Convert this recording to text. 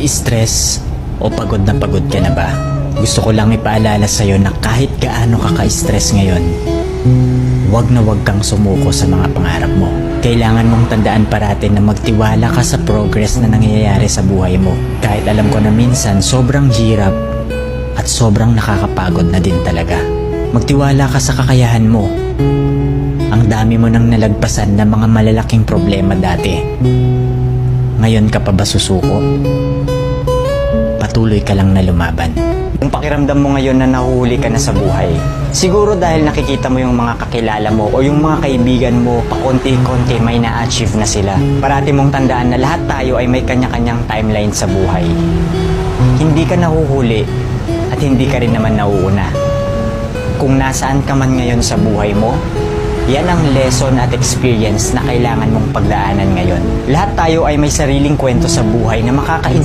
Nai-stress o pagod na pagod ka na ba? Gusto ko lang ipaalala sa'yo na kahit gaano ka ka-stress ngayon, wag na wag kang sumuko sa mga pangarap mo. Kailangan mong tandaan parati na magtiwala ka sa progress na nangyayari sa buhay mo. Kahit alam ko na minsan sobrang hirap at sobrang nakakapagod na din talaga. Magtiwala ka sa kakayahan mo. Ang dami mo nang nalagpasan na mga malalaking problema dati. Ngayon ka pa ba susuko? Patuloy ka lang na lumaban. Kung pakiramdam mo ngayon na nahuhuli ka na sa buhay, siguro dahil nakikita mo yung mga kakilala mo o yung mga kaibigan mo, pakonti-konti may na-achieve na sila. Parati mong tandaan na lahat tayo ay may kanya-kanyang timeline sa buhay. Hindi ka nahuhuli at hindi ka rin naman nauuna. Kung nasaan ka man ngayon sa buhay mo, yan ang lesson at experience na kailangan mong pagdaanan ngayon. Lahat tayo ay may sariling kwento sa buhay na makaka-inspire